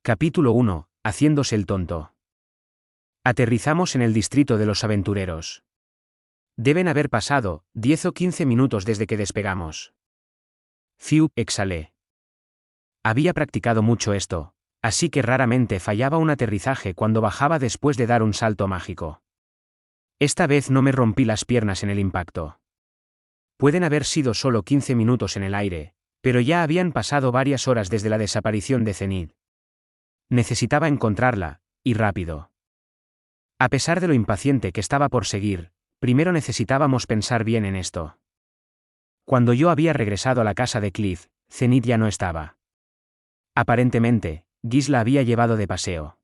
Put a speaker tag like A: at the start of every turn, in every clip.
A: Capítulo 1. Haciéndose el tonto. Aterrizamos en el distrito de los aventureros. Deben haber pasado 10 o 15 minutos desde que despegamos. Fiu, exhalé. Había practicado mucho esto, así que raramente fallaba un aterrizaje cuando bajaba después de dar un salto mágico. Esta vez no me rompí las piernas en el impacto. Pueden haber sido solo 15 minutos en el aire, pero ya habían pasado varias horas desde la desaparición de Zenith. Necesitaba encontrarla, y rápido. A pesar de lo impaciente que estaba por seguir, primero necesitábamos pensar bien en esto. Cuando yo había regresado a la casa de Cliff, Zenith ya no estaba. Aparentemente, Giz la había llevado de paseo.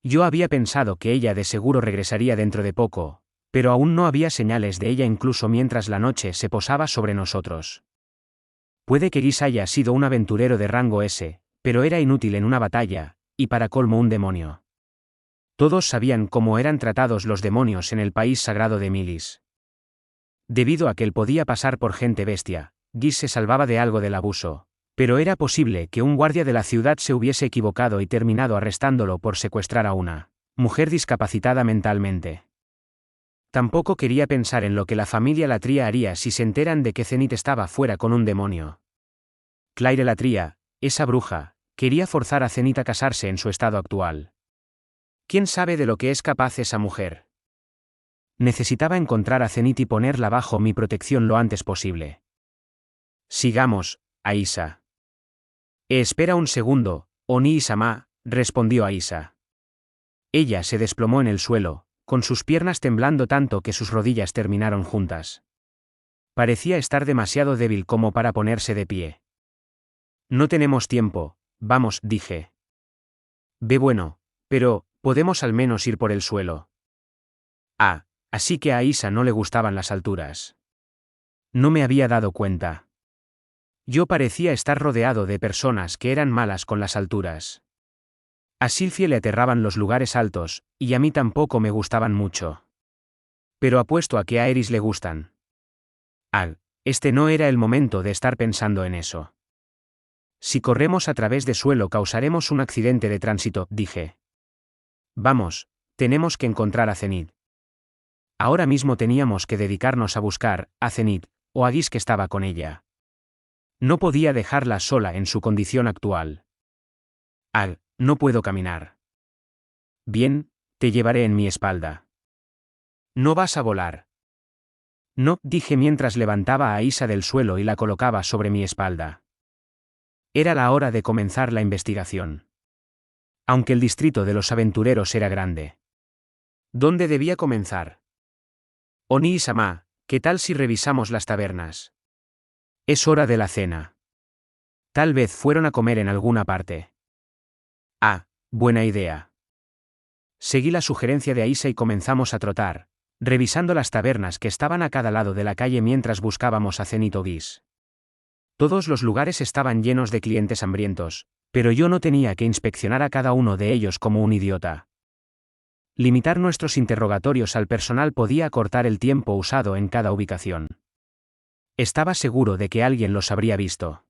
A: Yo había pensado que ella de seguro regresaría dentro de poco, pero aún no había señales de ella incluso mientras la noche se posaba sobre nosotros. Puede que Giz haya sido un aventurero de rango S, pero era inútil en una batalla, y para colmo un demonio. Todos sabían cómo eran tratados los demonios en el país sagrado de Milis. Debido a que él podía pasar por gente bestia, Giz se salvaba de algo del abuso, pero era posible que un guardia de la ciudad se hubiese equivocado y terminado arrestándolo por secuestrar a una mujer discapacitada mentalmente. Tampoco quería pensar en lo que la familia Latria haría si se enteran de que Zenith estaba fuera con un demonio. Claire Latria, esa bruja, quería forzar a Zenith a casarse en su estado actual. ¿Quién sabe de lo que es capaz esa mujer? Necesitaba encontrar a Zenith y ponerla bajo mi protección lo antes posible. Sigamos, Aisa. Espera un segundo, Oni-sama, respondió Aisa. Ella se desplomó en el suelo, con sus piernas temblando tanto que sus rodillas terminaron juntas. Parecía estar demasiado débil como para ponerse de pie. No tenemos tiempo, vamos, dije. Ve bueno, pero, podemos al menos ir por el suelo. Ah, así que a Aisa no le gustaban las alturas. No me había dado cuenta. Yo parecía estar rodeado de personas que eran malas con las alturas. A Sylphie le aterraban los lugares altos, y a mí tampoco me gustaban mucho. Pero apuesto a que a Eris le gustan. Este no era el momento de estar pensando en eso. Si corremos a través de suelo causaremos un accidente de tránsito, dije. Vamos, tenemos que encontrar a Zenith. Ahora mismo teníamos que dedicarnos a buscar a Zenith, o a Giz que estaba con ella. No podía dejarla sola en su condición actual. No puedo caminar. Bien, te llevaré en mi espalda. ¿No vas a volar? No, dije mientras levantaba a Aisa del suelo y la colocaba sobre mi espalda. Era la hora de comenzar la investigación. Aunque el distrito de los aventureros era grande. ¿Dónde debía comenzar? Oni-sama, ¿qué tal si revisamos las tabernas? Es hora de la cena. Tal vez fueron a comer en alguna parte. Buena idea. Seguí la sugerencia de Aisa y comenzamos a trotar, revisando las tabernas que estaban a cada lado de la calle mientras buscábamos a Zenith o Giz. Todos los lugares estaban llenos de clientes hambrientos, pero yo no tenía que inspeccionar a cada uno de ellos como un idiota. Limitar nuestros interrogatorios al personal podía acortar el tiempo usado en cada ubicación. Estaba seguro de que alguien los habría visto.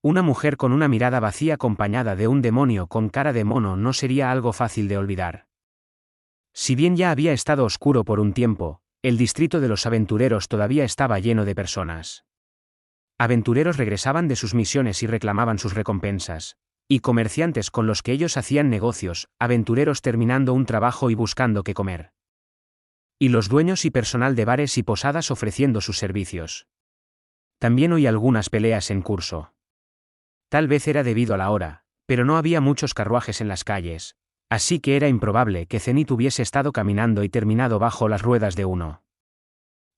A: Una mujer con una mirada vacía acompañada de un demonio con cara de mono no sería algo fácil de olvidar. Si bien ya había estado oscuro por un tiempo, el distrito de los aventureros todavía estaba lleno de personas. Aventureros regresaban de sus misiones y reclamaban sus recompensas, y comerciantes con los que ellos hacían negocios, aventureros terminando un trabajo y buscando qué comer. Y los dueños y personal de bares y posadas ofreciendo sus servicios. También oí algunas peleas en curso. Tal vez era debido a la hora, pero no había muchos carruajes en las calles, así que era improbable que Zenith hubiese estado caminando y terminado bajo las ruedas de uno.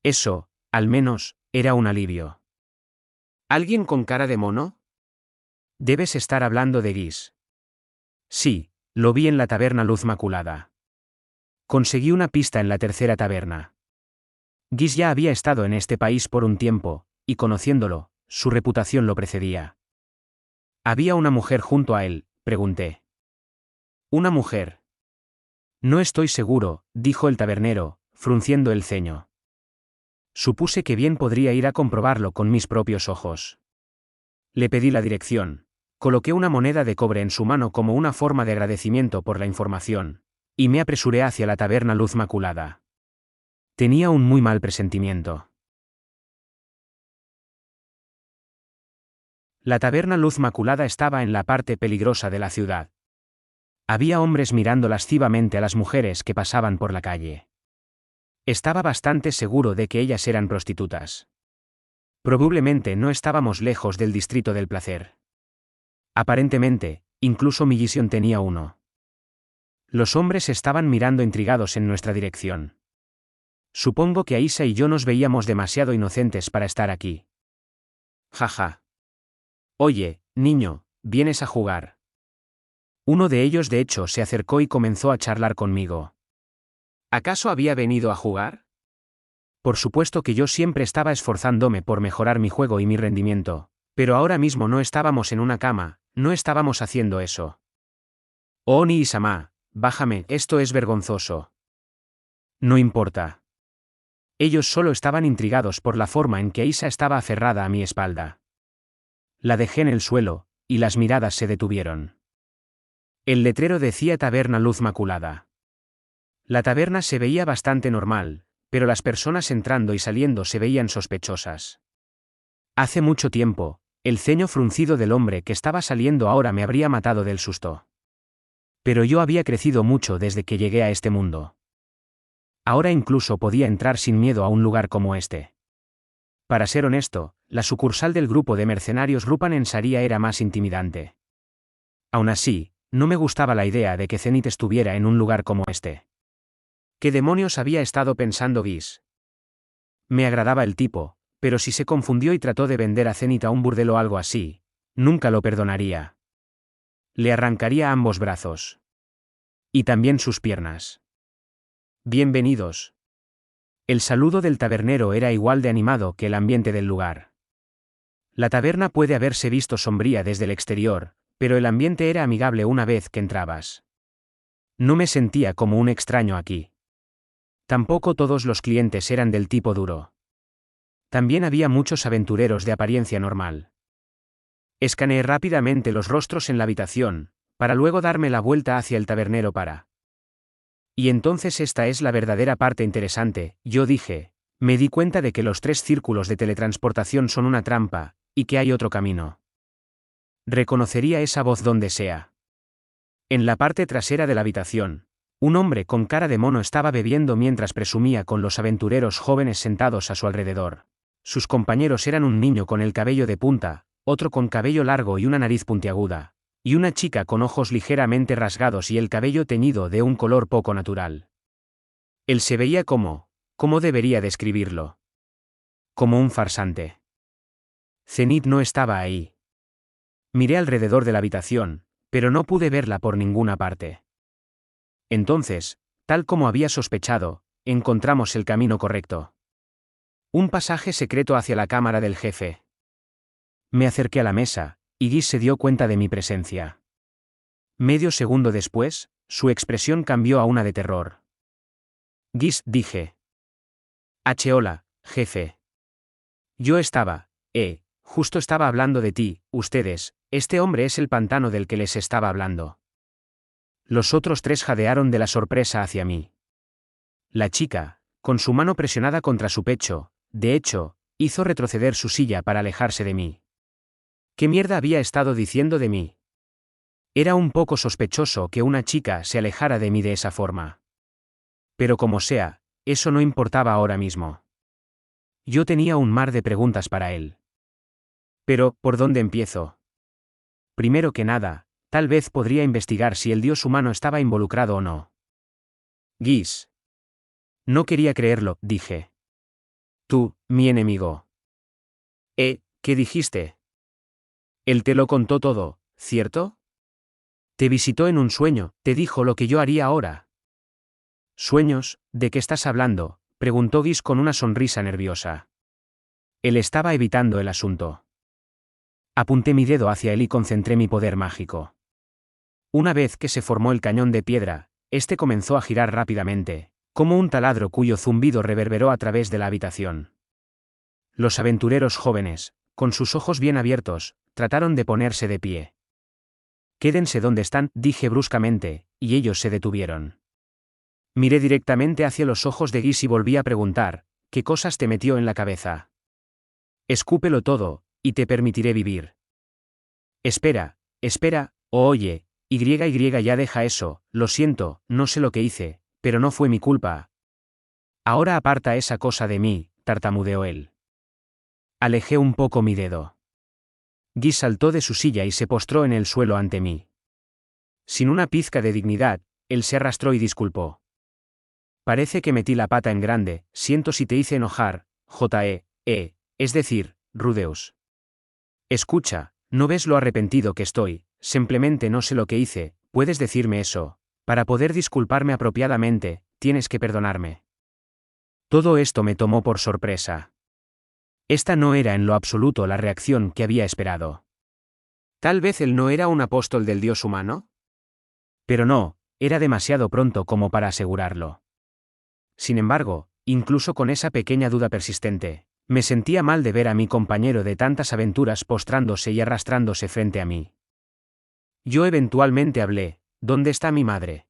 A: Eso, al menos, era un alivio. ¿Alguien con cara de mono? Debes estar hablando de Giz. Sí, lo vi en la taberna Luz Maculada. Conseguí una pista en la tercera taberna. Giz ya había estado en este país por un tiempo, y conociéndolo, su reputación lo precedía. ¿Había una mujer junto a él?, pregunté. ¿Una mujer? No estoy seguro, dijo el tabernero, frunciendo el ceño. Supuse que bien podría ir a comprobarlo con mis propios ojos. Le pedí la dirección, Coloqué una moneda de cobre en su mano como una forma de agradecimiento por la información, y me apresuré hacia la taberna Luz Maculada. Tenía un muy mal presentimiento. La taberna Luz Maculada estaba en la parte peligrosa de la ciudad. Había hombres mirando lascivamente a las mujeres que pasaban por la calle. Estaba bastante seguro de que ellas eran prostitutas. Probablemente no estábamos lejos del distrito del placer. Aparentemente, incluso mi visión tenía uno. Los hombres estaban mirando intrigados en nuestra dirección. Supongo que Aisha y yo nos veíamos demasiado inocentes para estar aquí. Jaja. Oye, niño, ¿vienes a jugar? Uno de ellos de hecho se acercó y comenzó a charlar conmigo. ¿Acaso había venido a jugar? Por supuesto que yo siempre estaba esforzándome por mejorar mi juego y mi rendimiento, pero ahora mismo no estábamos en una cama, no estábamos haciendo eso. Oh Nii-sama, bájame, esto es vergonzoso. No importa. Ellos solo estaban intrigados por la forma en que Aisha estaba aferrada a mi espalda. La dejé en el suelo, y las miradas se detuvieron. El letrero decía Taberna Luz Maculada. La taberna se veía bastante normal, pero las personas entrando y saliendo se veían sospechosas. Hace mucho tiempo, el ceño fruncido del hombre que estaba saliendo ahora me habría matado del susto. Pero yo había crecido mucho desde que llegué a este mundo. Ahora incluso podía entrar sin miedo a un lugar como este. Para ser honesto, la sucursal del grupo de mercenarios Rupan en Saria era más intimidante. Aún así, no me gustaba la idea de que Zenith estuviera en un lugar como este. ¿Qué demonios había estado pensando Guis? Me agradaba el tipo, pero si se confundió y trató de vender a Zenith a un burdel o algo así, nunca lo perdonaría. Le arrancaría ambos brazos. Y también sus piernas. Bienvenidos. El saludo del tabernero era igual de animado que el ambiente del lugar. La taberna puede haberse visto sombría desde el exterior, pero el ambiente era amigable una vez que entrabas. No me sentía como un extraño aquí. Tampoco todos los clientes eran del tipo duro. También había muchos aventureros de apariencia normal. Escaneé rápidamente los rostros en la habitación, para luego darme la vuelta hacia el tabernero para. Y entonces esta es la verdadera parte interesante, yo dije, me di cuenta de que los 3 círculos de teletransportación son una trampa, y que hay otro camino. Reconocería esa voz donde sea. En la parte trasera de la habitación, un hombre con cara de mono estaba bebiendo mientras presumía con los aventureros jóvenes sentados a su alrededor. Sus compañeros eran un niño con el cabello de punta, otro con cabello largo y una nariz puntiaguda, y una chica con ojos ligeramente rasgados y el cabello teñido de un color poco natural. Él se veía ¿cómo debería describirlo? Como un farsante. Zenith no estaba ahí. Miré alrededor de la habitación, pero no pude verla por ninguna parte. Entonces, tal como había sospechado, encontramos el camino correcto. Un pasaje secreto hacia la cámara del jefe. Me acerqué a la mesa, y Guis se dio cuenta de mi presencia. Medio segundo después, su expresión cambió a una de terror. Guis, dije. Hola, jefe. Yo justo estaba hablando de ti, ustedes, este hombre es el pantano del que les estaba hablando. Los otros 3 jadearon de la sorpresa hacia mí. La chica, con su mano presionada contra su pecho, de hecho, hizo retroceder su silla para alejarse de mí. ¿Qué mierda había estado diciendo de mí? Era un poco sospechoso que una chica se alejara de mí de esa forma. Pero como sea, eso no importaba ahora mismo. Yo tenía un mar de preguntas para él. Pero, ¿por dónde empiezo? Primero que nada, tal vez podría investigar si el dios humano estaba involucrado o no. Guis. No quería creerlo, dije. Tú, mi enemigo. ¿Qué dijiste? Él te lo contó todo, ¿cierto? Te visitó en un sueño, te dijo lo que yo haría ahora. ¿Sueños? ¿De qué estás hablando?, preguntó Guis con una sonrisa nerviosa. Él estaba evitando el asunto. Apunté mi dedo hacia él y concentré mi poder mágico. Una vez que se formó el cañón de piedra, este comenzó a girar rápidamente, como un taladro cuyo zumbido reverberó a través de la habitación. Los aventureros jóvenes, con sus ojos bien abiertos, trataron de ponerse de pie. Quédense donde están, dije bruscamente, y ellos se detuvieron. Miré directamente hacia los ojos de Guis y volví a preguntar, ¿qué cosas te metió en la cabeza? Escúpelo todo, y te permitiré vivir. Espera, oye, ya deja eso, lo siento, no sé lo que hice, pero no fue mi culpa. Ahora aparta esa cosa de mí, tartamudeó él. Alejé un poco mi dedo. Guis saltó de su silla y se postró en el suelo ante mí. Sin una pizca de dignidad, él se arrastró y disculpó. Parece que metí la pata en grande, siento si te hice enojar, es decir, Rudeus. Escucha, ¿no ves lo arrepentido que estoy? Simplemente no sé lo que hice, puedes decirme eso. Para poder disculparme apropiadamente, tienes que perdonarme. Todo esto me tomó por sorpresa. Esta no era en lo absoluto la reacción que había esperado. ¿Tal vez él no era un apóstol del Dios humano? Pero no, era demasiado pronto como para asegurarlo. Sin embargo, incluso con esa pequeña duda persistente, me sentía mal de ver a mi compañero de tantas aventuras postrándose y arrastrándose frente a mí. Yo eventualmente hablé, ¿dónde está mi madre?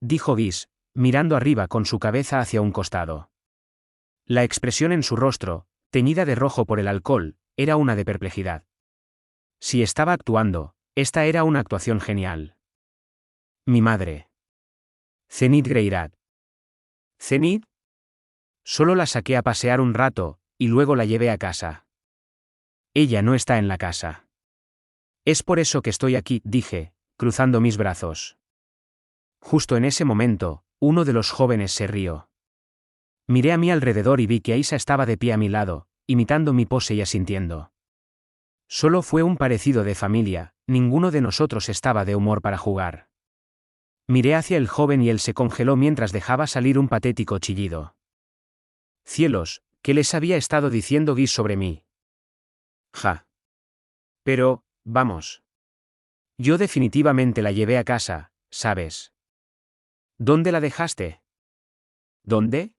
A: Dijo Guis, mirando arriba con su cabeza hacia un costado. La expresión en su rostro, teñida de rojo por el alcohol, era una de perplejidad. Si estaba actuando, esta era una actuación genial. Mi madre. Zenith Greyrat. ¿Zenith? Solo la saqué a pasear un rato, y luego la llevé a casa. Ella no está en la casa. Es por eso que estoy aquí, dije, cruzando mis brazos. Justo en ese momento, uno de los jóvenes se rió. Miré a mi alrededor y vi que Aisa estaba de pie a mi lado, imitando mi pose y asintiendo. Solo fue un parecido de familia, ninguno de nosotros estaba de humor para jugar. Miré hacia el joven y él se congeló mientras dejaba salir un patético chillido. Cielos, ¿qué les había estado diciendo Guis sobre mí? Ja. Pero, vamos. Yo definitivamente la llevé a casa, ¿sabes? ¿Dónde la dejaste? ¿Dónde?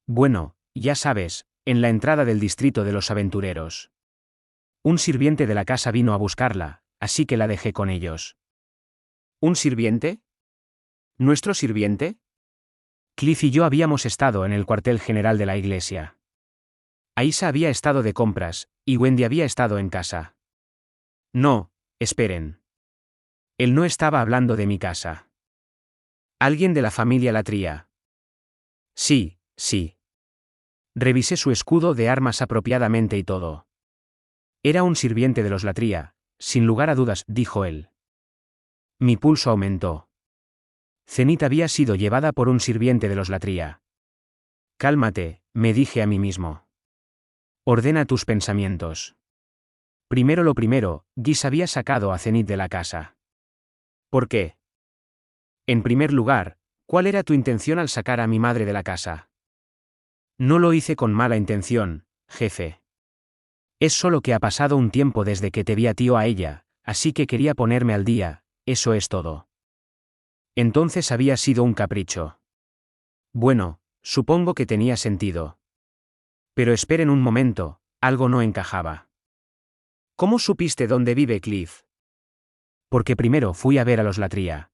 A: Bueno, ya sabes, en la entrada del distrito de los aventureros. Un sirviente de la casa vino a buscarla, así que la dejé con ellos. ¿Un sirviente? ¿Nuestro sirviente? Cliff y yo habíamos estado en el cuartel general de la iglesia. Aisa había estado de compras, y Wendy había estado en casa. No, esperen. Él no estaba hablando de mi casa. ¿Alguien de la familia Latría? Sí. Revisé su escudo de armas apropiadamente y todo. Era un sirviente de los Latría, sin lugar a dudas, dijo él. Mi pulso aumentó. Zenith había sido llevada por un sirviente de los Latría. Cálmate, me dije a mí mismo. Ordena tus pensamientos. Primero lo primero, Guis había sacado a Zenith de la casa. ¿Por qué? En primer lugar, ¿cuál era tu intención al sacar a mi madre de la casa? No lo hice con mala intención, jefe. Es solo que ha pasado un tiempo desde que te vi a ti o a ella, así que quería ponerme al día, eso es todo. Entonces había sido un capricho. Bueno, supongo que tenía sentido. Pero esperen un momento, algo no encajaba. ¿Cómo supiste dónde vive Cliff? Porque primero fui a ver a los Latría.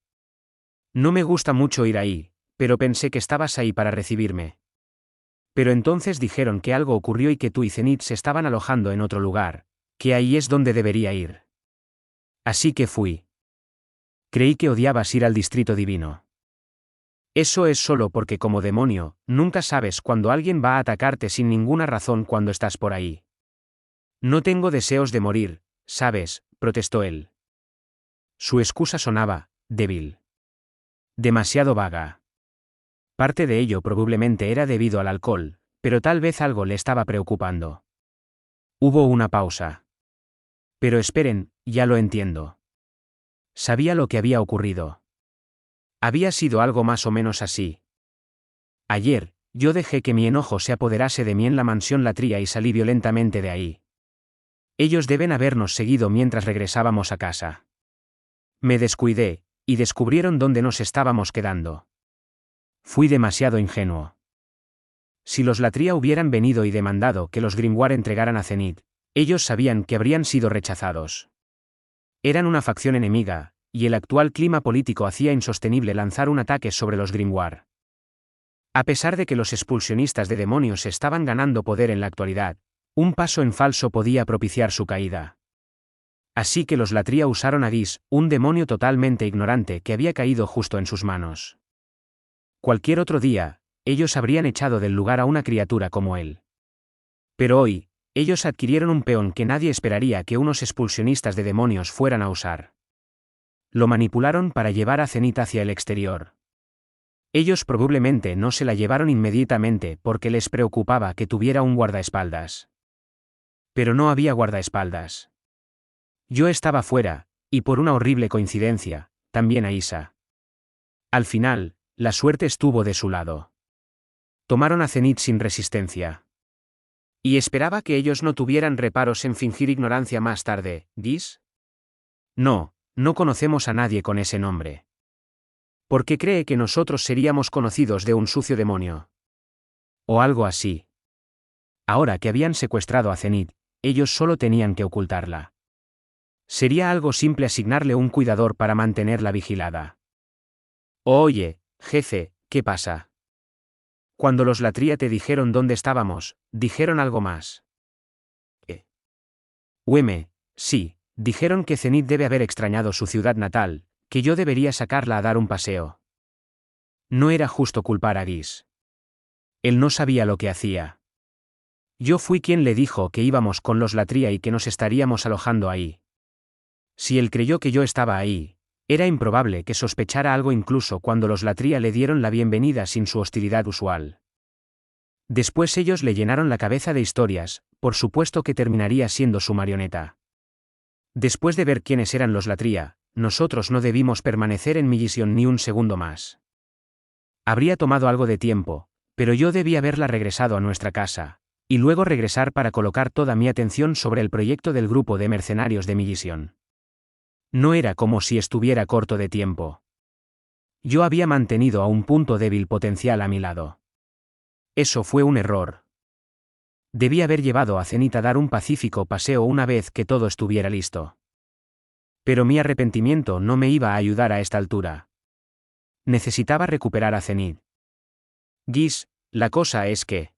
A: No me gusta mucho ir ahí, pero pensé que estabas ahí para recibirme. Pero entonces dijeron que algo ocurrió y que tú y Zenith se estaban alojando en otro lugar, que ahí es donde debería ir. Así que fui. Creí que odiabas ir al Distrito Divino. Eso es solo porque como demonio, nunca sabes cuándo alguien va a atacarte sin ninguna razón cuando estás por ahí. No tengo deseos de morir, ¿sabes?, protestó él. Su excusa sonaba, débil. Demasiado vaga. Parte de ello probablemente era debido al alcohol, pero tal vez algo le estaba preocupando. Hubo una pausa. Pero esperen, ya lo entiendo. Sabía lo que había ocurrido. Había sido algo más o menos así. Ayer, yo dejé que mi enojo se apoderase de mí en la mansión Latría y salí violentamente de ahí. Ellos deben habernos seguido mientras regresábamos a casa. Me descuidé, y descubrieron dónde nos estábamos quedando. Fui demasiado ingenuo. Si los Latría hubieran venido y demandado que los Grimoire entregaran a Zenith, ellos sabían que habrían sido rechazados. Eran una facción enemiga, y el actual clima político hacía insostenible lanzar un ataque sobre los Grimoire. A pesar de que los expulsionistas de demonios estaban ganando poder en la actualidad, un paso en falso podía propiciar su caída. Así que los Latria usaron a Gis, un demonio totalmente ignorante que había caído justo en sus manos. Cualquier otro día, ellos habrían echado del lugar a una criatura como él. Pero hoy, ellos adquirieron un peón que nadie esperaría que unos expulsionistas de demonios fueran a usar. Lo manipularon para llevar a Zenith hacia el exterior. Ellos probablemente no se la llevaron inmediatamente porque les preocupaba que tuviera un guardaespaldas. Pero no había guardaespaldas. Yo estaba fuera, y por una horrible coincidencia, también Aisa. Al final, la suerte estuvo de su lado. Tomaron a Zenith sin resistencia. Y esperaba que ellos no tuvieran reparos en fingir ignorancia más tarde, ¿Gis? No, no conocemos a nadie con ese nombre. ¿Por qué cree que nosotros seríamos conocidos de un sucio demonio? O algo así. Ahora que habían secuestrado a Zenith, ellos solo tenían que ocultarla. Sería algo simple asignarle un cuidador para mantenerla vigilada. Oye, jefe, ¿qué pasa? Cuando los Latria te dijeron dónde estábamos, dijeron algo más. Sí, dijeron que Zenith debe haber extrañado su ciudad natal, que yo debería sacarla a dar un paseo. No era justo culpar a Gis. Él no sabía lo que hacía. Yo fui quien le dijo que íbamos con los Latria y que nos estaríamos alojando ahí. Si él creyó que yo estaba ahí, era improbable que sospechara algo incluso cuando los Latria le dieron la bienvenida sin su hostilidad usual. Después ellos le llenaron la cabeza de historias, por supuesto que terminaría siendo su marioneta. Después de ver quiénes eran los Latria, nosotros no debimos permanecer en Millison ni un segundo más. Habría tomado algo de tiempo, pero yo debía haberla regresado a nuestra casa, y luego regresar para colocar toda mi atención sobre el proyecto del grupo de mercenarios de Millison. No era como si estuviera corto de tiempo. Yo había mantenido a un punto débil potencial a mi lado. Eso fue un error. Debí haber llevado a Zenith a dar un pacífico paseo una vez que todo estuviera listo. Pero mi arrepentimiento no me iba a ayudar a esta altura. Necesitaba recuperar a Zenith. Gis, la cosa es que...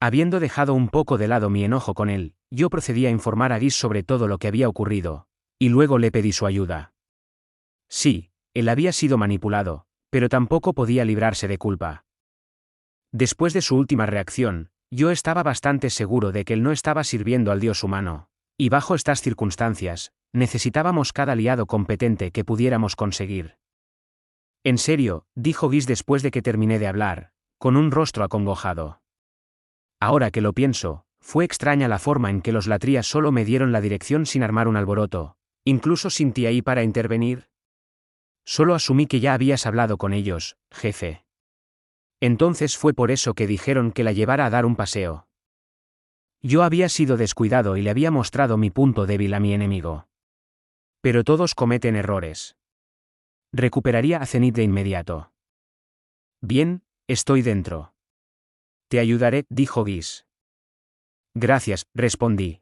A: Habiendo dejado un poco de lado mi enojo con él, yo procedí a informar a Gis sobre todo lo que había ocurrido, y luego le pedí su ayuda. Sí, él había sido manipulado, pero tampoco podía librarse de culpa. Después de su última reacción, yo estaba bastante seguro de que él no estaba sirviendo al dios humano, y bajo estas circunstancias, necesitábamos cada aliado competente que pudiéramos conseguir. En serio, dijo Gis después de que terminé de hablar, con un rostro acongojado. Ahora que lo pienso, fue extraña la forma en que los Latria solo me dieron la dirección sin armar un alboroto, incluso sin ti ahí para intervenir. Solo asumí que ya habías hablado con ellos, jefe. Entonces fue por eso que dijeron que la llevara a dar un paseo. Yo había sido descuidado y le había mostrado mi punto débil a mi enemigo. Pero todos cometen errores. Recuperaría a Zenith de inmediato. Bien, estoy dentro. Te ayudaré, dijo Gis. Gracias, respondí.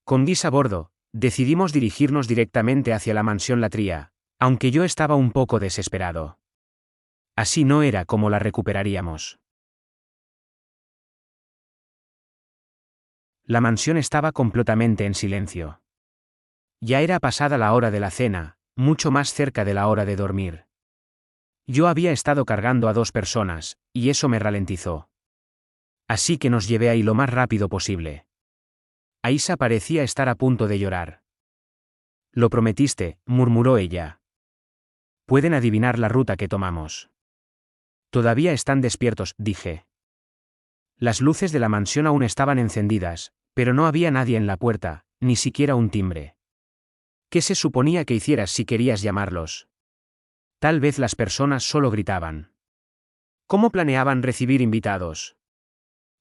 A: Con Gis a bordo, decidimos dirigirnos directamente hacia la mansión Latria, aunque yo estaba un poco desesperado. Así no era como la recuperaríamos. La mansión estaba completamente en silencio. Ya era pasada la hora de la cena, mucho más cerca de la hora de dormir. Yo había estado cargando a 2 personas, y eso me ralentizó. Así que nos llevé ahí lo más rápido posible. Aisa parecía estar a punto de llorar. Lo prometiste, murmuró ella. Pueden adivinar la ruta que tomamos. Todavía están despiertos, dije. Las luces de la mansión aún estaban encendidas, pero no había nadie en la puerta, ni siquiera un timbre. ¿Qué se suponía que hicieras si querías llamarlos? Tal vez las personas solo gritaban. ¿Cómo planeaban recibir invitados?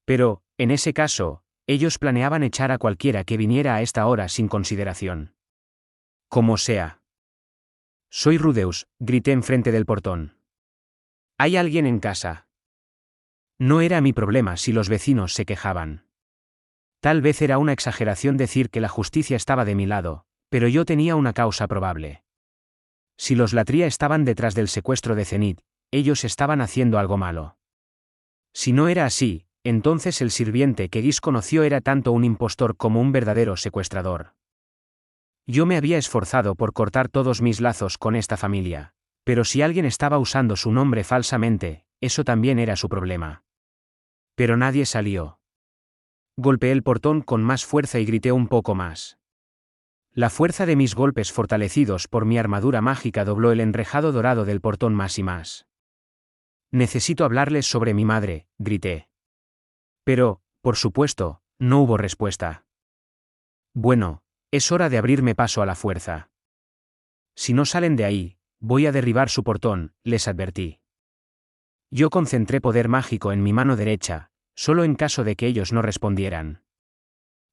A: Pero, en ese caso, ellos planeaban echar a cualquiera que viniera a esta hora sin consideración. Como sea. Soy Rudeus, grité enfrente del portón. ¿Hay alguien en casa? No era mi problema si los vecinos se quejaban. Tal vez era una exageración decir que la justicia estaba de mi lado, Pero yo tenía una causa probable. Si los Latria estaban detrás del secuestro de Zenith, ellos estaban haciendo algo malo. Si no era así, entonces el sirviente que Guis conoció era tanto un impostor como un verdadero secuestrador. Yo me había esforzado por cortar todos mis lazos con esta familia, pero si alguien estaba usando su nombre falsamente, eso también era su problema. Pero nadie salió. Golpeé el portón con más fuerza y grité un poco más. La fuerza de mis golpes fortalecidos por mi armadura mágica dobló el enrejado dorado del portón más y más. Necesito hablarles sobre mi madre, grité. Pero, por supuesto, no hubo respuesta. Bueno, es hora de abrirme paso a la fuerza. Si no salen de ahí, voy a derribar su portón, les advertí. Yo concentré poder mágico en mi mano derecha, solo en caso de que ellos no respondieran.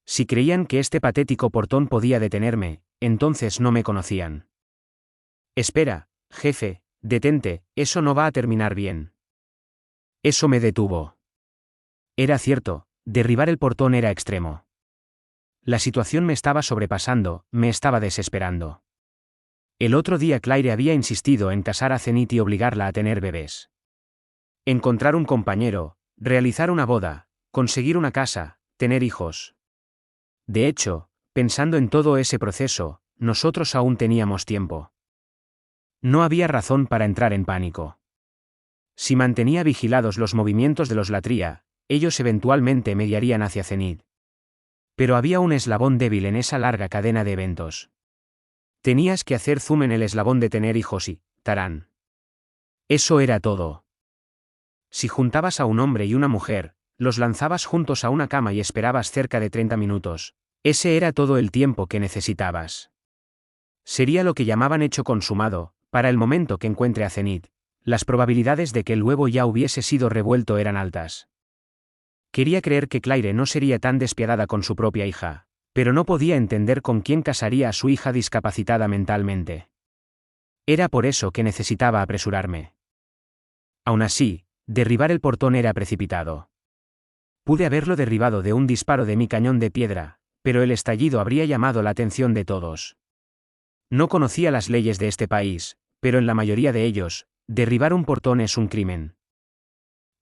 A: Si creían que este patético portón podía detenerme, entonces no me conocían. Espera, jefe, detente, eso no va a terminar bien. Eso me detuvo. Era cierto, derribar el portón era extremo. La situación me estaba sobrepasando, me estaba desesperando. El otro día Claire había insistido en casar a Zenith y obligarla a tener bebés. Encontrar un compañero, realizar una boda, conseguir una casa, tener hijos. De hecho, pensando en todo ese proceso, nosotros aún teníamos tiempo. No había razón para entrar en pánico. Si mantenía vigilados los movimientos de los Latria, ellos eventualmente mediarían hacia Zenith. Pero había un eslabón débil en esa larga cadena de eventos. Tenías que hacer zoom en el eslabón de tener hijos y, tarán. Eso era todo. Si juntabas a un hombre y una mujer, los lanzabas juntos a una cama y esperabas cerca de 30 minutos, ese era todo el tiempo que necesitabas. Sería lo que llamaban hecho consumado, para el momento que encuentre a Zenith. Las probabilidades de que el huevo ya hubiese sido revuelto eran altas. Quería creer que Claire no sería tan despiadada con su propia hija, pero no podía entender con quién casaría a su hija discapacitada mentalmente. Era por eso que necesitaba apresurarme. Aún así, derribar el portón era precipitado. Pude haberlo derribado de un disparo de mi cañón de piedra, pero el estallido habría llamado la atención de todos. No conocía las leyes de este país, pero en la mayoría de ellos, derribar un portón es un crimen.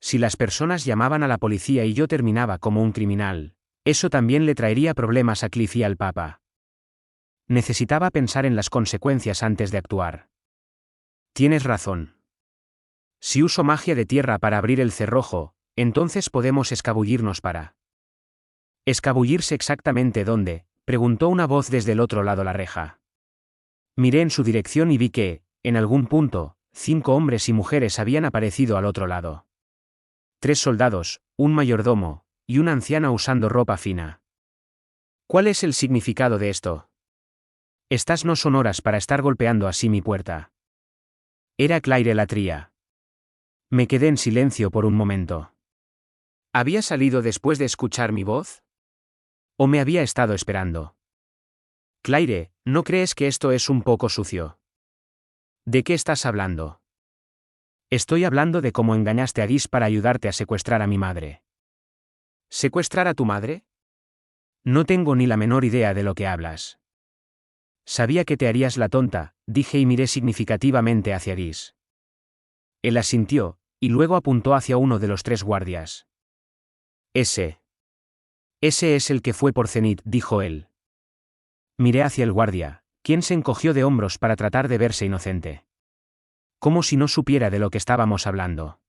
A: Si las personas llamaban a la policía y yo terminaba como un criminal, eso también le traería problemas a Cliff y al Papa. Necesitaba pensar en las consecuencias antes de actuar. Tienes razón. Si uso magia de tierra para abrir el cerrojo, entonces podemos escabullirnos para. ¿Escabullirse exactamente dónde?, preguntó una voz desde el otro lado la reja. Miré en su dirección y vi que, en algún punto, 5 hombres y mujeres habían aparecido al otro lado. 3 soldados, un mayordomo, y una anciana usando ropa fina. ¿Cuál es el significado de esto? Estas no son horas para estar golpeando así mi puerta. Era Claire Latria. Me quedé en silencio por un momento. ¿Había salido después de escuchar mi voz? ¿O me había estado esperando? Claire, ¿no crees que esto es un poco sucio? ¿De qué estás hablando? Estoy hablando de cómo engañaste a Guis para ayudarte a secuestrar a mi madre. ¿Secuestrar a tu madre? No tengo ni la menor idea de lo que hablas. Sabía que te harías la tonta, dije y miré significativamente hacia Guis. Él asintió, y luego apuntó hacia uno de los 3 guardias. Ese es el que fue por Zenith, dijo él. Miré hacia el guardia, quien se encogió de hombros para tratar de verse inocente. Como si no supiera de lo que estábamos hablando.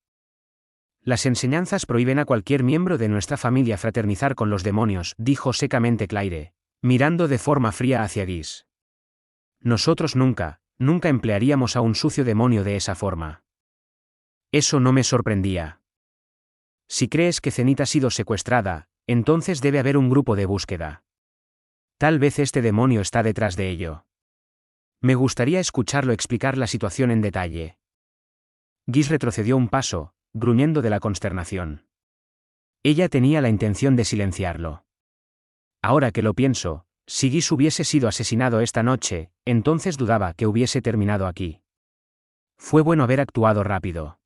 A: Las enseñanzas prohíben a cualquier miembro de nuestra familia fraternizar con los demonios, dijo secamente Claire, mirando de forma fría hacia Guis. Nosotros nunca emplearíamos a un sucio demonio de esa forma. Eso no me sorprendía. Si crees que Zenith ha sido secuestrada, entonces debe haber un grupo de búsqueda. Tal vez este demonio está detrás de ello. Me gustaría escucharlo explicar la situación en detalle. Guis retrocedió un paso, gruñendo de la consternación. Ella tenía la intención de silenciarlo. Ahora que lo pienso, si Guis hubiese sido asesinado esta noche, entonces dudaba que hubiese terminado aquí. Fue bueno haber actuado rápido.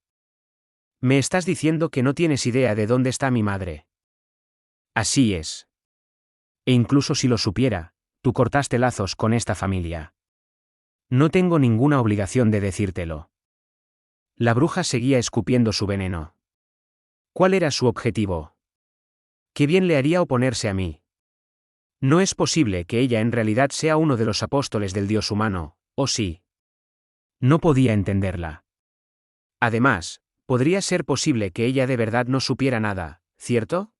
A: ¿Me estás diciendo que no tienes idea de dónde está mi madre? Así es. E incluso si lo supiera, tú cortaste lazos con esta familia. No tengo ninguna obligación de decírtelo. La bruja seguía escupiendo su veneno. ¿Cuál era su objetivo? ¿Qué bien le haría oponerse a mí? No es posible que ella en realidad sea uno de los apóstoles del dios humano, ¿o sí? No podía entenderla. Además, podría ser posible que ella de verdad no supiera nada, ¿cierto?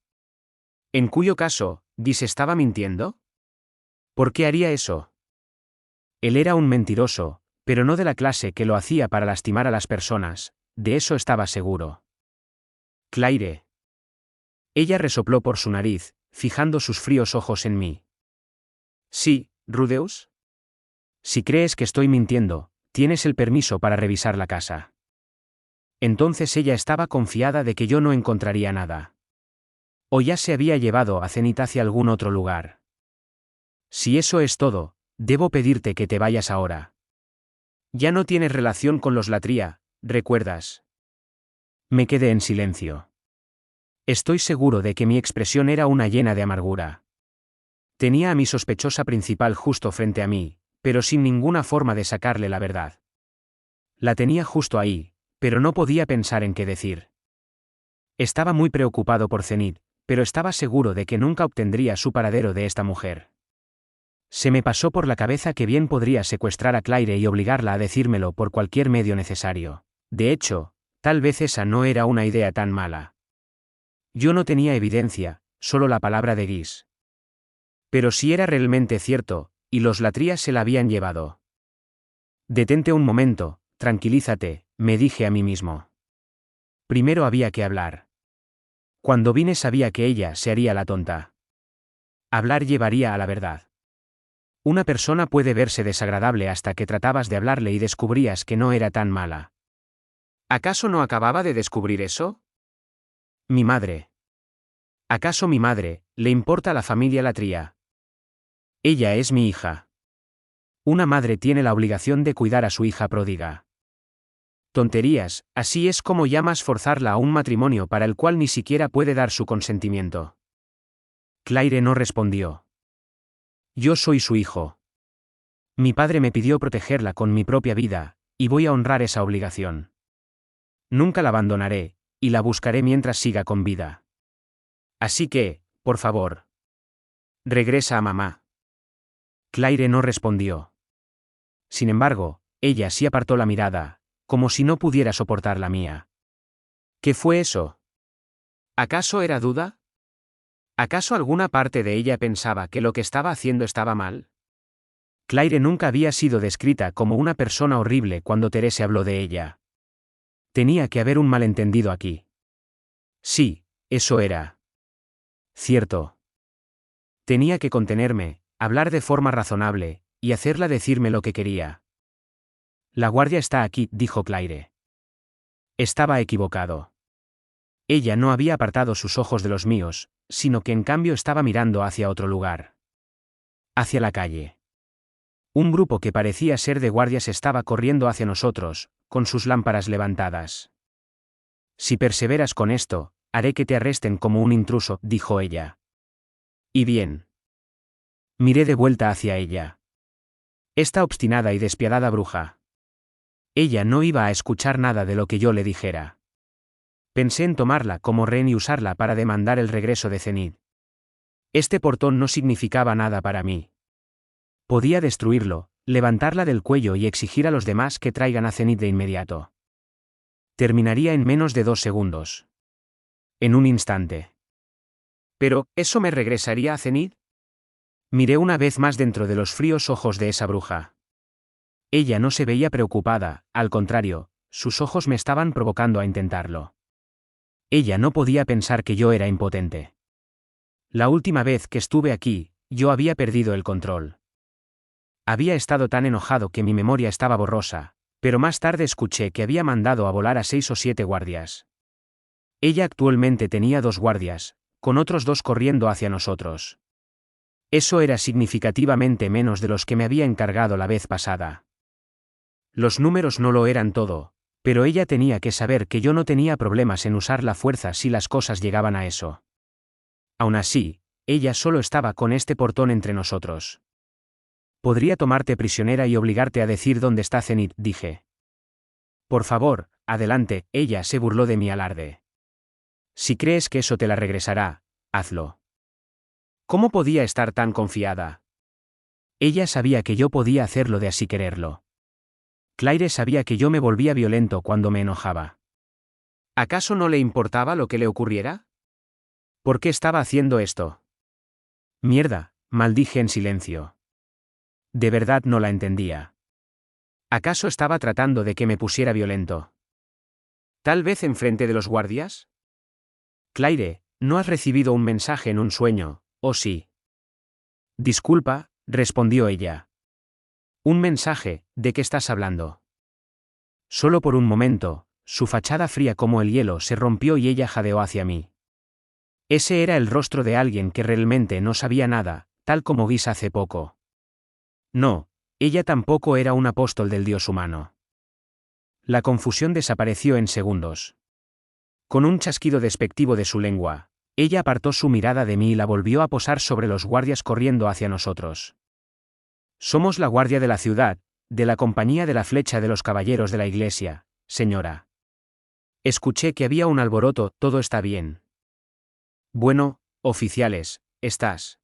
A: En cuyo caso, ¿Guis estaba mintiendo? ¿Por qué haría eso? Él era un mentiroso, pero no de la clase que lo hacía para lastimar a las personas, de eso estaba seguro. Claire. Ella resopló por su nariz, fijando sus fríos ojos en mí. Sí, Rudeus. Si crees que estoy mintiendo, tienes el permiso para revisar la casa. Entonces ella estaba confiada de que yo no encontraría nada. O ya se había llevado a Zenith hacia algún otro lugar. Si eso es todo, debo pedirte que te vayas ahora. Ya no tienes relación con los Latria, ¿recuerdas? Me quedé en silencio. Estoy seguro de que mi expresión era una llena de amargura. Tenía a mi sospechosa principal justo frente a mí, pero sin ninguna forma de sacarle la verdad. La tenía justo ahí, pero no podía pensar en qué decir. Estaba muy preocupado por Zenith, pero estaba seguro de que nunca obtendría su paradero de esta mujer. Se me pasó por la cabeza que bien podría secuestrar a Claire y obligarla a decírmelo por cualquier medio necesario. De hecho, tal vez esa no era una idea tan mala. Yo no tenía evidencia, solo la palabra de Guis. Pero si era realmente cierto, y los Latria se la habían llevado. Detente un momento, tranquilízate, me dije a mí mismo. Primero había que hablar. Cuando vine sabía que ella se haría la tonta. Hablar llevaría a la verdad. Una persona puede verse desagradable hasta que tratabas de hablarle y descubrías que no era tan mala. ¿Acaso no acababa de descubrir eso? Mi madre. ¿Acaso mi madre le importa a la familia Latria? Ella es mi hija. Una madre tiene la obligación de cuidar a su hija pródiga. Tonterías, así es como llamas forzarla a un matrimonio para el cual ni siquiera puede dar su consentimiento. Claire no respondió. Yo soy su hijo. Mi padre me pidió protegerla con mi propia vida, y voy a honrar esa obligación. Nunca la abandonaré, y la buscaré mientras siga con vida. Así que, por favor, regresa a mamá. Claire no respondió. Sin embargo, ella sí apartó la mirada, como si no pudiera soportar la mía. ¿Qué fue eso? ¿Acaso era duda? ¿Acaso alguna parte de ella pensaba que lo que estaba haciendo estaba mal? Claire nunca había sido descrita como una persona horrible cuando Therese habló de ella. Tenía que haber un malentendido aquí. Sí, eso era cierto. Tenía que contenerme, hablar de forma razonable, y hacerla decirme lo que quería. La guardia está aquí, dijo Claire. Estaba equivocado. Ella no había apartado sus ojos de los míos, sino que en cambio estaba mirando hacia otro lugar. Hacia la calle. Un grupo que parecía ser de guardias estaba corriendo hacia nosotros, con sus lámparas levantadas. Si perseveras con esto, haré que te arresten como un intruso, dijo ella. ¿Y bien? Miré de vuelta hacia ella. Esta obstinada y despiadada bruja. Ella no iba a escuchar nada de lo que yo le dijera. Pensé en tomarla como rehén y usarla para demandar el regreso de Zenith. Este portón no significaba nada para mí. Podía destruirlo, levantarla del cuello y exigir a los demás que traigan a Zenith de inmediato. Terminaría en menos de 2 segundos. En un instante. Pero, ¿eso me regresaría a Zenith? Miré una vez más dentro de los fríos ojos de esa bruja. Ella no se veía preocupada, al contrario, sus ojos me estaban provocando a intentarlo. Ella no podía pensar que yo era impotente. La última vez que estuve aquí, yo había perdido el control. Había estado tan enojado que mi memoria estaba borrosa, pero más tarde escuché que había mandado a volar a 6 o 7 guardias. Ella actualmente tenía 2 guardias, con otros 2 corriendo hacia nosotros. Eso era significativamente menos de los que me había encargado la vez pasada. Los números no lo eran todo, pero ella tenía que saber que yo no tenía problemas en usar la fuerza si las cosas llegaban a eso. Aún así, ella solo estaba con este portón entre nosotros. Podría tomarte prisionera y obligarte a decir dónde está Zenith, dije. Por favor, adelante, ella se burló de mi alarde. Si crees que eso te la regresará, hazlo. ¿Cómo podía estar tan confiada? Ella sabía que yo podía hacerlo de así quererlo. Claire sabía que yo me volvía violento cuando me enojaba. ¿Acaso no le importaba lo que le ocurriera? ¿Por qué estaba haciendo esto? Mierda, maldije en silencio. De verdad no la entendía. ¿Acaso estaba tratando de que me pusiera violento? ¿Tal vez enfrente de los guardias? Claire, ¿no has recibido un mensaje en un sueño, o sí? Disculpa, respondió ella. ¿Un mensaje? ¿De qué estás hablando? Solo por un momento, su fachada fría como el hielo se rompió y ella jadeó hacia mí. Ese era el rostro de alguien que realmente no sabía nada, tal como Guis hace poco. No, ella tampoco era un apóstol del dios humano. La confusión desapareció en segundos. Con un chasquido despectivo de su lengua, ella apartó su mirada de mí y la volvió a posar sobre los guardias corriendo hacia nosotros. Somos la guardia de la ciudad, de la compañía de la flecha de los caballeros de la iglesia, señora. Escuché que había un alboroto, todo está bien. Bueno, oficiales, estás.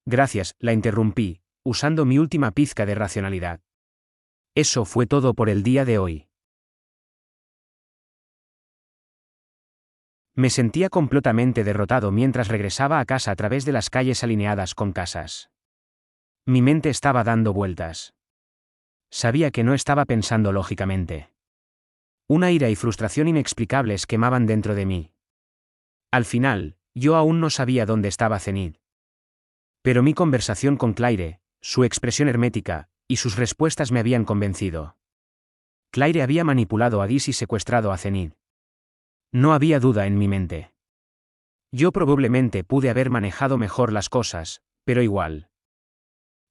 A: Gracias, la interrumpí, usando mi última pizca de racionalidad. Eso fue todo por el día de hoy. Me sentía completamente derrotado mientras regresaba a casa a través de las calles alineadas con casas. Mi mente estaba dando vueltas. Sabía que no estaba pensando lógicamente. Una ira y frustración inexplicables quemaban dentro de mí. Al final, yo aún no sabía dónde estaba Zenith. Pero mi conversación con Claire, su expresión hermética, y sus respuestas me habían convencido. Claire había manipulado a Guis y secuestrado a Zenith. No había duda en mi mente. Yo probablemente pude haber manejado mejor las cosas, pero igual.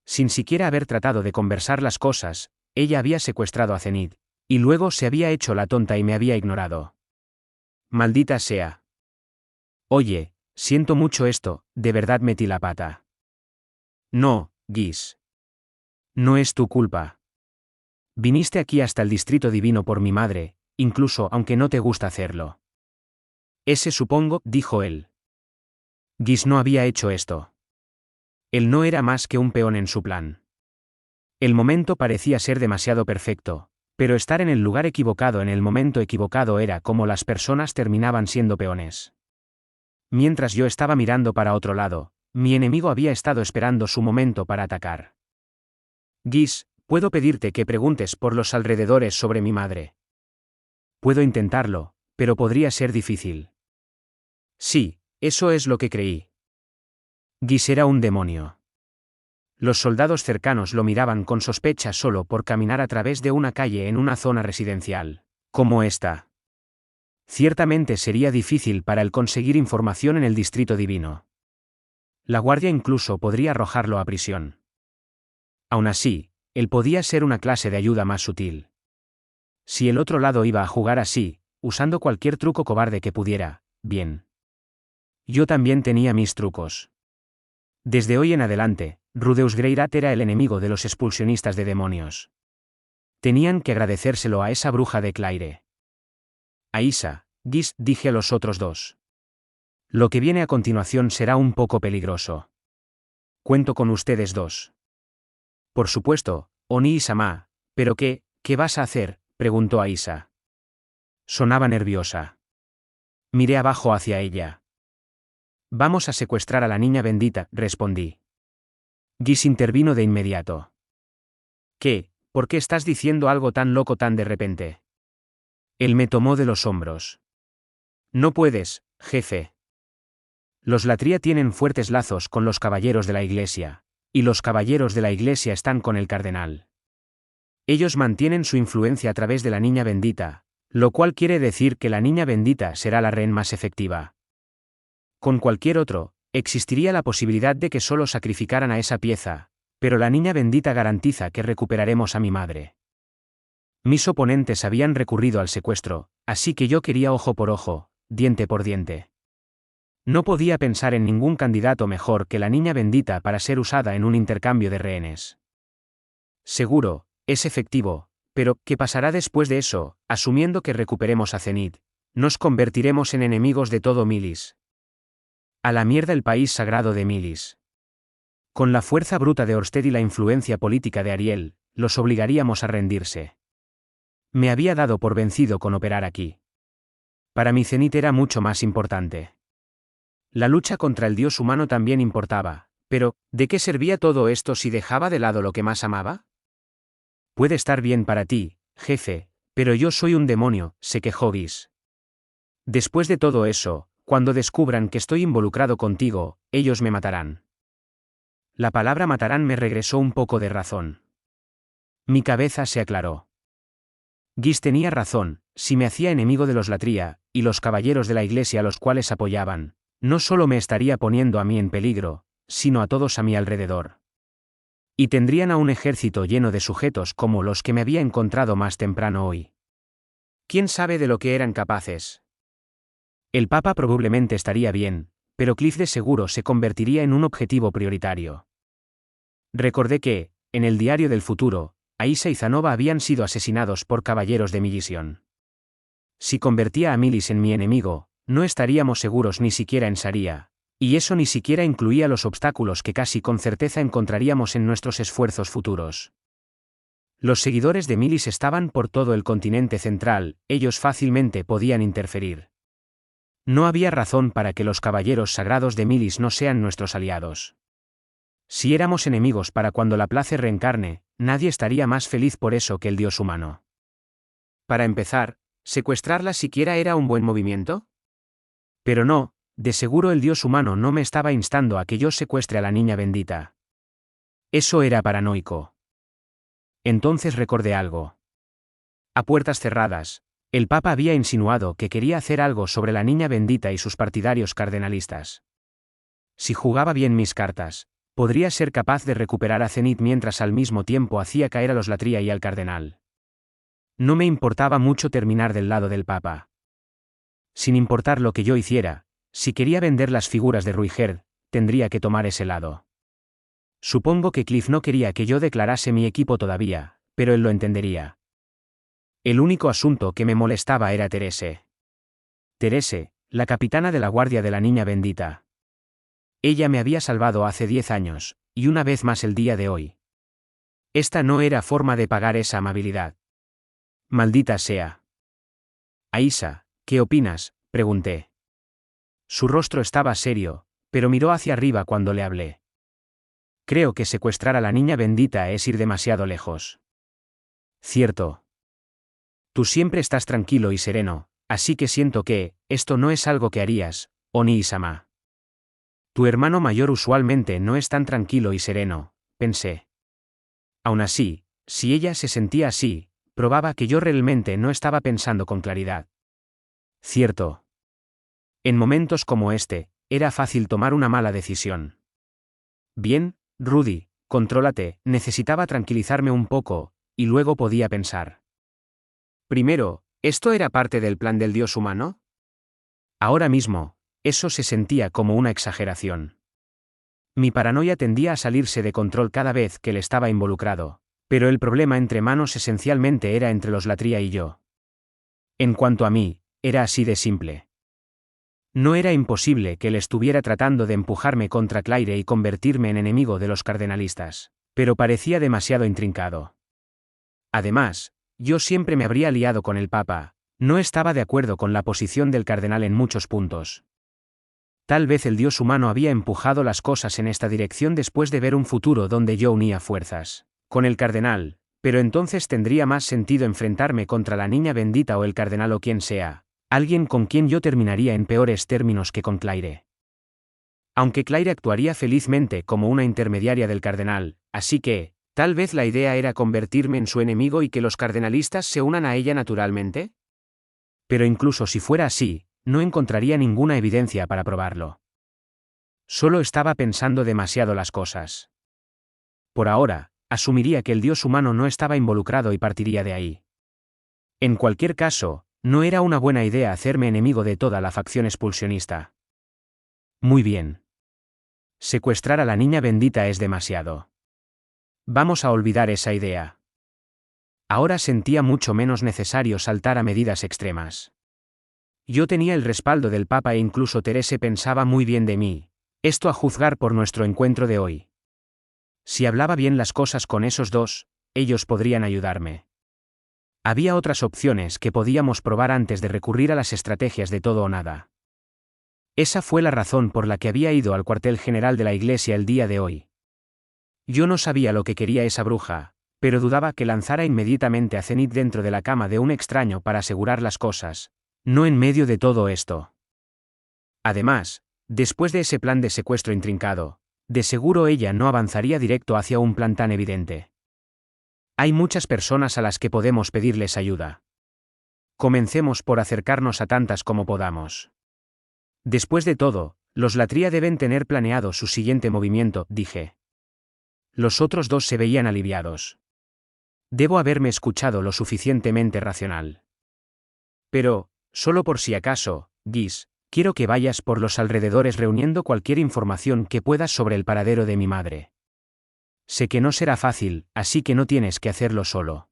A: Sin siquiera haber tratado de conversar las cosas, ella había secuestrado a Zenith, y luego se había hecho la tonta y me había ignorado. Maldita sea. Oye, siento mucho esto, de verdad metí la pata. No, Guis. No es tu culpa. Viniste aquí hasta el distrito divino por mi madre, incluso aunque no te gusta hacerlo. Ese supongo, dijo él. Guis no había hecho esto. Él no era más que un peón en su plan. El momento parecía ser demasiado perfecto, pero estar en el lugar equivocado en el momento equivocado era como las personas terminaban siendo peones. Mientras yo estaba mirando para otro lado, mi enemigo había estado esperando su momento para atacar. Guis, puedo pedirte que preguntes por los alrededores sobre mi madre. Puedo intentarlo, pero podría ser difícil. Sí, eso es lo que creí. Guis era un demonio. Los soldados cercanos lo miraban con sospecha solo por caminar a través de una calle en una zona residencial, como esta. Ciertamente sería difícil para él conseguir información en el distrito divino. La guardia incluso podría arrojarlo a prisión. Aún así, él podía ser una clase de ayuda más sutil. Si el otro lado iba a jugar así, usando cualquier truco cobarde que pudiera, bien. Yo también tenía mis trucos. Desde hoy en adelante, Rudeus Greyrat era el enemigo de los expulsionistas de demonios. Tenían que agradecérselo a esa bruja de Claire. Aisa, Guis, dije a los otros dos. Lo que viene a continuación será un poco peligroso. Cuento con ustedes dos. Por supuesto, Oni y Sama, ¿pero qué vas a hacer?, preguntó Aisa. Sonaba nerviosa. Miré abajo hacia ella. Vamos a secuestrar a la niña bendita, respondí. Guis intervino de inmediato. ¿Qué? ¿Por qué estás diciendo algo tan loco tan de repente? Él me tomó de los hombros. No puedes, jefe. Los Latria tienen fuertes lazos con los caballeros de la iglesia, y los caballeros de la iglesia están con el cardenal. Ellos mantienen su influencia a través de la niña bendita, lo cual quiere decir que la niña bendita será la rehén más efectiva. Con cualquier otro, existiría la posibilidad de que solo sacrificaran a esa pieza, pero la niña bendita garantiza que recuperaremos a mi madre. Mis oponentes habían recurrido al secuestro, así que yo quería ojo por ojo, diente por diente. No podía pensar en ningún candidato mejor que la niña bendita para ser usada en un intercambio de rehenes. Seguro, es efectivo, pero ¿qué pasará después de eso, asumiendo que recuperemos a Zenith? Nos convertiremos en enemigos de todo Milis. A la mierda el país sagrado de Milis. Con la fuerza bruta de Orsted y la influencia política de Ariel, los obligaríamos a rendirse. Me había dado por vencido con operar aquí. Para mí Zenith era mucho más importante. La lucha contra el dios humano también importaba, pero ¿de qué servía todo esto si dejaba de lado lo que más amaba? Puede estar bien para ti, jefe, pero yo soy un demonio, se quejó Vis. Después de todo eso, cuando descubran que estoy involucrado contigo, ellos me matarán. La palabra matarán me regresó un poco de razón. Mi cabeza se aclaró. Gis tenía razón, si me hacía enemigo de los Latria, y los caballeros de la iglesia a los cuales apoyaban, no solo me estaría poniendo a mí en peligro, sino a todos a mi alrededor. Y tendrían a un ejército lleno de sujetos como los que me había encontrado más temprano hoy. ¿Quién sabe de lo que eran capaces? El Papa probablemente estaría bien, pero Cliff de seguro se convertiría en un objetivo prioritario. Recordé que, en el diario del futuro, Aisa y Zanova habían sido asesinados por caballeros de Millisión. Si convertía a Milis en mi enemigo, no estaríamos seguros ni siquiera en Saria, y eso ni siquiera incluía los obstáculos que casi con certeza encontraríamos en nuestros esfuerzos futuros. Los seguidores de Milis estaban por todo el continente central, ellos fácilmente podían interferir. No había razón para que los caballeros sagrados de Milis no sean nuestros aliados. Si éramos enemigos para cuando la Place reencarne, nadie estaría más feliz por eso que el dios humano. Para empezar, ¿secuestrarla siquiera era un buen movimiento? Pero no, de seguro el dios humano no me estaba instando a que yo secuestre a la niña bendita. Eso era paranoico. Entonces recordé algo. A puertas cerradas, el Papa había insinuado que quería hacer algo sobre la niña bendita y sus partidarios cardenalistas. Si jugaba bien mis cartas, podría ser capaz de recuperar a Zenith mientras al mismo tiempo hacía caer a los Latria y al cardenal. No me importaba mucho terminar del lado del Papa. Sin importar lo que yo hiciera, si quería vender las figuras de Ruigerd, tendría que tomar ese lado. Supongo que Cliff no quería que yo declarase mi equipo todavía, pero él lo entendería. El único asunto que me molestaba era Therese. Therese, la capitana de la guardia de la niña bendita. Ella me había salvado hace 10 años, y una vez más el día de hoy. Esta no era forma de pagar esa amabilidad. Maldita sea. Aisa, ¿qué opinas?, pregunté. Su rostro estaba serio, pero miró hacia arriba cuando le hablé. Creo que secuestrar a la niña bendita es ir demasiado lejos. Cierto. Tú siempre estás tranquilo y sereno, así que siento que, esto no es algo que harías, Oni-sama. Tu hermano mayor usualmente no es tan tranquilo y sereno, pensé. Aún así, si ella se sentía así, probaba que yo realmente no estaba pensando con claridad. Cierto. En momentos como este, era fácil tomar una mala decisión. Bien, Rudy, contrólate, necesitaba tranquilizarme un poco, y luego podía pensar. Primero, ¿esto era parte del plan del dios humano? Ahora mismo, eso se sentía como una exageración. Mi paranoia tendía a salirse de control cada vez que él estaba involucrado, pero el problema entre manos esencialmente era entre los Latria y yo. En cuanto a mí, era así de simple. No era imposible que él estuviera tratando de empujarme contra Claire y convertirme en enemigo de los cardenalistas, pero parecía demasiado intrincado. Además, yo siempre me habría liado con el Papa, no estaba de acuerdo con la posición del cardenal en muchos puntos. Tal vez el dios humano había empujado las cosas en esta dirección después de ver un futuro donde yo unía fuerzas con el cardenal, pero entonces tendría más sentido enfrentarme contra la niña bendita o el cardenal o quien sea, alguien con quien yo terminaría en peores términos que con Claire. Aunque Claire actuaría felizmente como una intermediaria del cardenal, así que, tal vez la idea era convertirme en su enemigo y que los cardenalistas se unan a ella naturalmente. Pero incluso si fuera así, no encontraría ninguna evidencia para probarlo. Solo estaba pensando demasiado las cosas. Por ahora, asumiría que el dios humano no estaba involucrado y partiría de ahí. En cualquier caso, no era una buena idea hacerme enemigo de toda la facción expulsionista. Muy bien. Secuestrar a la niña bendita es demasiado. Vamos a olvidar esa idea. Ahora sentía mucho menos necesario saltar a medidas extremas. Yo tenía el respaldo del Papa e incluso Terese pensaba muy bien de mí, esto a juzgar por nuestro encuentro de hoy. Si hablaba bien las cosas con esos dos, ellos podrían ayudarme. Había otras opciones que podíamos probar antes de recurrir a las estrategias de todo o nada. Esa fue la razón por la que había ido al cuartel general de la iglesia el día de hoy. Yo no sabía lo que quería esa bruja, pero dudaba que lanzara inmediatamente a Zenith dentro de la cama de un extraño para asegurar las cosas, no en medio de todo esto. Además, después de ese plan de secuestro intrincado, de seguro ella no avanzaría directo hacia un plan tan evidente. Hay muchas personas a las que podemos pedirles ayuda. Comencemos por acercarnos a tantas como podamos. Después de todo, los Latria deben tener planeado su siguiente movimiento, dije. Los otros dos se veían aliviados. Debo haberme escuchado lo suficientemente racional. Pero, solo por si acaso, Guis, quiero que vayas por los alrededores reuniendo cualquier información que puedas sobre el paradero de mi madre. Sé que no será fácil, así que no tienes que hacerlo solo.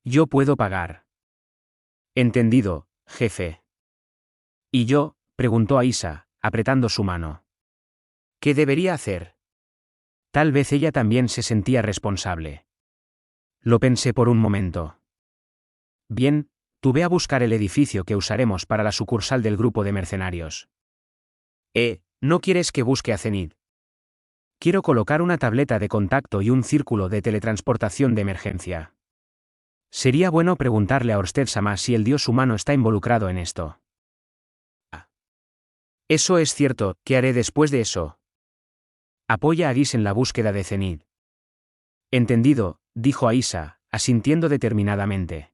A: Yo puedo pagar. Entendido, jefe. ¿Y yo? Preguntó Aisa, apretando su mano. ¿Qué debería hacer? Tal vez ella también se sentía responsable. Lo pensé por un momento. Bien, tú ve a buscar el edificio que usaremos para la sucursal del grupo de mercenarios. ¿No quieres que busque a Zenith? Quiero colocar una tableta de contacto y un círculo de teletransportación de emergencia. Sería bueno preguntarle a Orsted Sama si el dios humano está involucrado en esto. Eso es cierto, ¿qué haré después de eso? Apoya a Guis en la búsqueda de Zenith. Entendido, dijo Aisa, asintiendo determinadamente.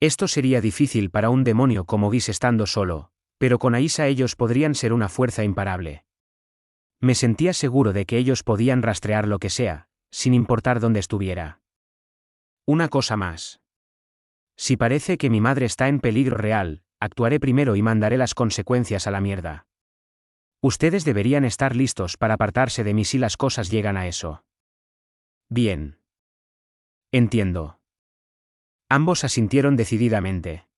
A: Esto sería difícil para un demonio como Guis estando solo, pero con Aisa ellos podrían ser una fuerza imparable. Me sentía seguro de que ellos podían rastrear lo que sea, sin importar dónde estuviera. Una cosa más. Si parece que mi madre está en peligro real, actuaré primero y mandaré las consecuencias a la mierda. Ustedes deberían estar listos para apartarse de mí si las cosas llegan a eso. Bien. Entiendo. Ambos asintieron decididamente.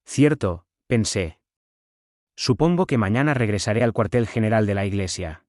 A: Cierto, pensé. Supongo que mañana regresaré al cuartel general de la iglesia.